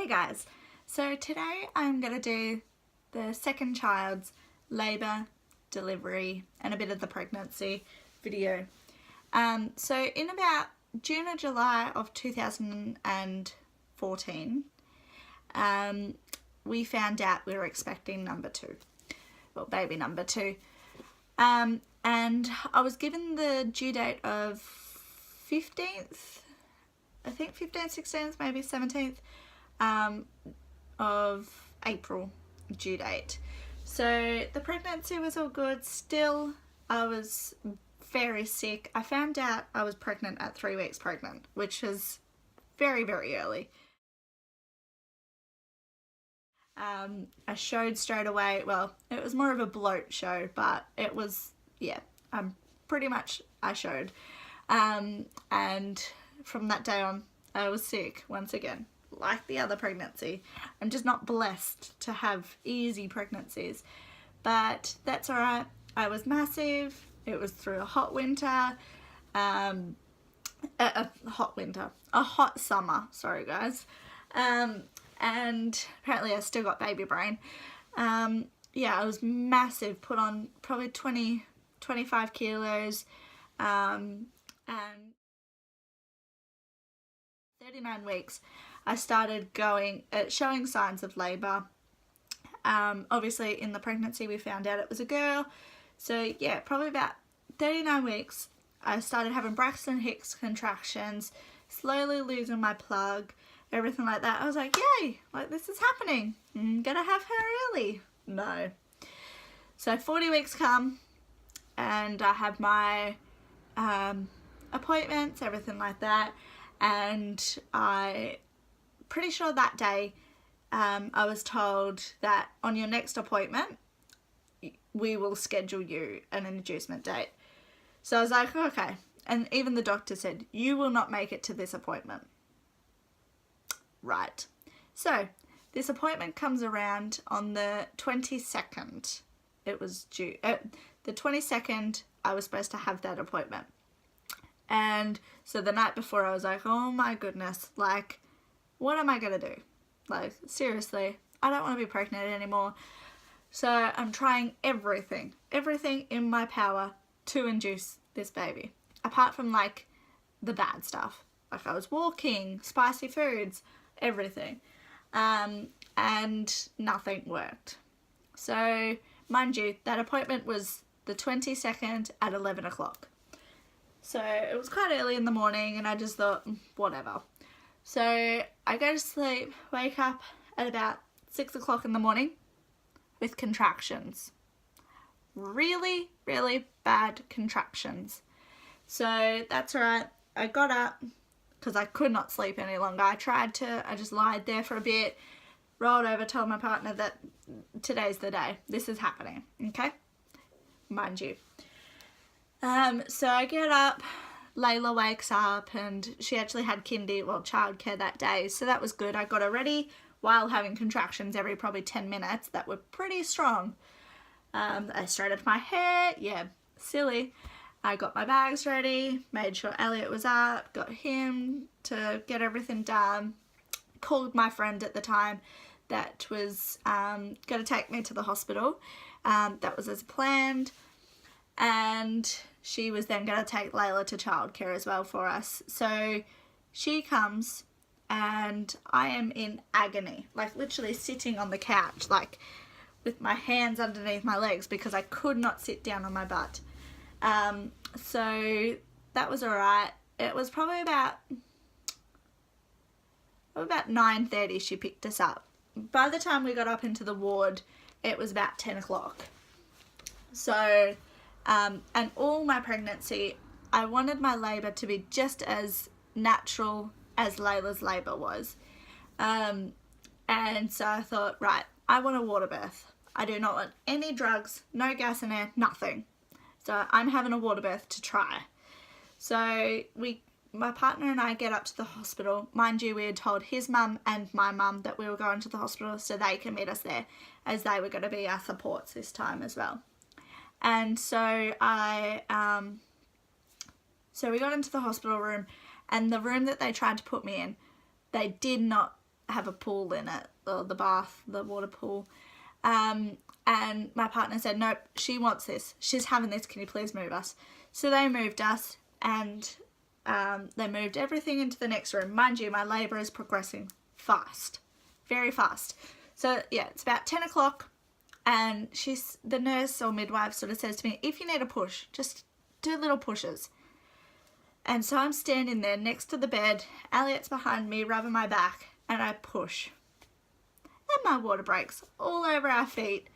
Hey guys, so today I'm going to do the second child's labour, delivery and a bit of the pregnancy video. So in about June or July of 2014, we found out we were expecting number two, well, baby number two. And I was given the due date of 15th, I think 15th, 16th, maybe 17th of April due date. So the pregnancy was all good. Still, I was very sick. I found out I was pregnant at 3 weeks pregnant, which is very, very early. I showed straight away. Well, it was more of a bloat show, but it was, yeah, pretty much I showed. And from that day on, I was sick once again, like the other pregnancy. I'm just not blessed to have easy pregnancies, but that's all right. I was massive. It was through a hot winter, a hot summer, sorry guys. And apparently I still got baby brain. Yeah, I was massive, put on probably 25 kilos, and 39 weeks I started showing signs of labour. Obviously in the pregnancy we found out it was a girl, so yeah, probably about 39 weeks I started having Braxton Hicks contractions, slowly losing my plug, everything like that. I was like, yay, like this is happening, I'm gonna have her early. No. So 40 weeks come and I have my appointments, everything like that, and I pretty sure that day I was told that on your next appointment we will schedule you an inducement date. So I was like, okay, and even the doctor said you will not make it to this appointment. Right, so this appointment comes around on the 22nd. It was due the 22nd. I was supposed to have that appointment, and so the night before I was like, oh my goodness, like what am I gonna do? Like seriously, I don't want to be pregnant anymore. So I'm trying everything in my power to induce this baby, apart from like the bad stuff. Like I was walking, spicy foods, everything, and nothing worked. So mind you, that appointment was the 22nd at 11 o'clock. So it was quite early in the morning and I just thought, whatever. So I go to sleep, wake up at about 6 o'clock in the morning with contractions. Really, really bad contractions. So that's right. I got up because I could not sleep any longer. I just lied there for a bit, rolled over, told my partner that today's the day. This is happening, okay? Mind you. So I get up, Layla wakes up, and she actually had childcare that day, so that was good. I got her ready while having contractions every probably 10 minutes that were pretty strong. I straightened my hair, yeah, silly. I got my bags ready, made sure Elliot was up, got him to get everything done, called my friend at the time that was going to take me to the hospital. That was as planned, and she was then going to take Layla to childcare as well for us. So she comes and I am in agony, like literally sitting on the couch, like with my hands underneath my legs because I could not sit down on my butt. So that was alright. It was probably about 9:30 she picked us up. By the time we got up into the ward, it was about 10 o'clock. So, and all my pregnancy, I wanted my labour to be just as natural as Layla's labour was. And so I thought, right, I want a water birth. I do not want any drugs, no gas in air, nothing. So I'm having a water birth to try. So my partner and I get up to the hospital. Mind you, we had told his mum and my mum that we were going to the hospital so they can meet us there, as they were going to be our supports this time as well. And so so we got into the hospital room, and the room that they tried to put me in, they did not have a pool in it, or the bath, the water pool. And my partner said, nope, she wants this. She's having this. Can you please move us? So they moved us, and they moved everything into the next room. Mind you, my labour is progressing fast, very fast. So yeah, it's about 10 o'clock, and the nurse or midwife sort of says to me, if you need a push, just do little pushes. And so I'm standing there next to the bed, Elliot's behind me, rubbing my back, and I push. And my water breaks all over our feet.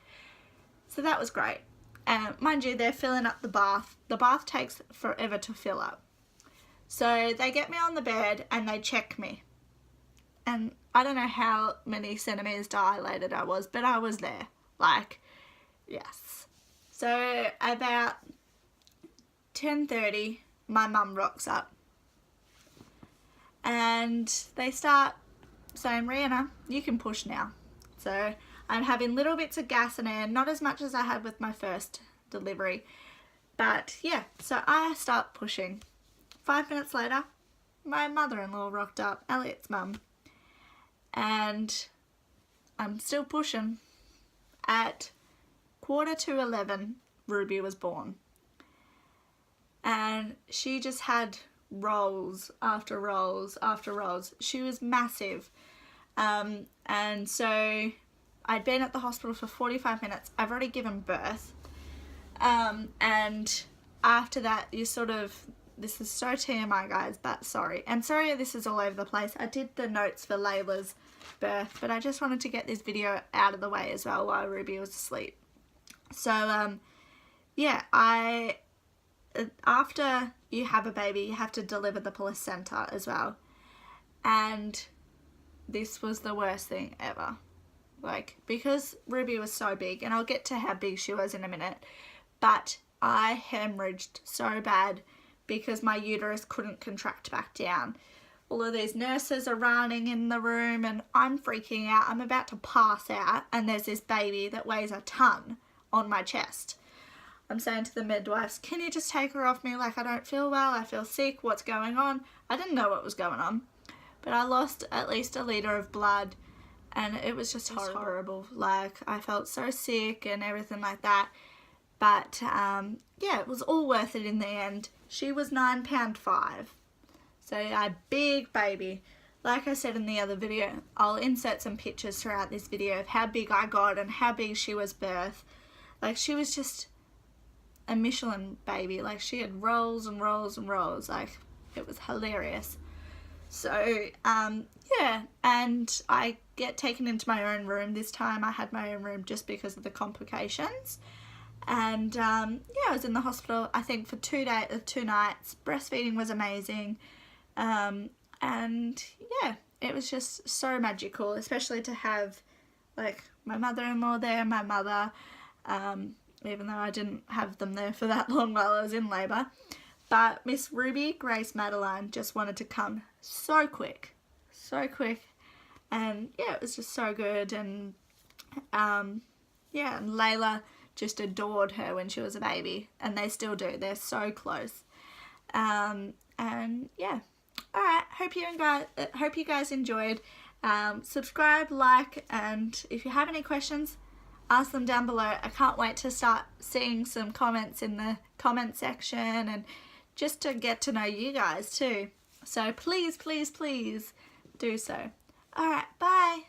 So that was great. And mind you, they're filling up the bath. The bath takes forever to fill up. So they get me on the bed and they check me. And I don't know how many centimetres dilated I was, but I was there. Like, yes. So about 10:30, my mum rocks up. And they start saying, Rihanna, you can push now. So I'm having little bits of gas and air, not as much as I had with my first delivery. But yeah, so I start pushing. 5 minutes later, my mother-in-law rocked up, Elliot's mum. And I'm still pushing. At 10:45, Ruby was born. And she just had rolls after rolls after rolls. She was massive. And so I'd been at the hospital for 45 minutes. I've already given birth. And after that, you sort of, this is so TMI, guys, but sorry. And sorry this is all over the place. I did the notes for Layla's birth, but I just wanted to get this video out of the way as well while Ruby was asleep. So, yeah, after you have a baby, you have to deliver the placenta as well. And this was the worst thing ever. Like, because Ruby was so big, and I'll get to how big she was in a minute, but I hemorrhaged so bad because my uterus couldn't contract back down. All of these nurses are running in the room and I'm freaking out. I'm about to pass out, and there's this baby that weighs a ton on my chest. I'm saying to the midwives, can you just take her off me? Like, I don't feel well, I feel sick, what's going on? I didn't know what was going on, but I lost at least a litre of blood, and it was just horrible. Like, I felt so sick and everything like that. But yeah, it was all worth it in the end. She was 9 pound 5. So a big baby. Like I said in the other video, I'll insert some pictures throughout this video of how big I got and how big she was birth. Like, she was just a Michelin baby. Like, she had rolls and rolls and rolls. Like, it was hilarious. So yeah, and I get taken into my own room. This time I had my own room just because of the complications. And yeah, I was in the hospital, I think, for 2 nights. Breastfeeding was amazing. And yeah, it was just so magical, especially to have, like, my mother-in-law there, my mother, even though I didn't have them there for that long while I was in labour. But Miss Ruby, Grace, Madeline just wanted to come so quick. And yeah, it was just so good. And yeah, and Layla just adored her when she was a baby, and they still do. They're so close. And yeah, all right, hope you guys enjoyed. Subscribe, like, and if you have any questions, ask them down below. I can't wait to start seeing some comments in the comment section, and just to get to know you guys too. So please do so. All right, bye.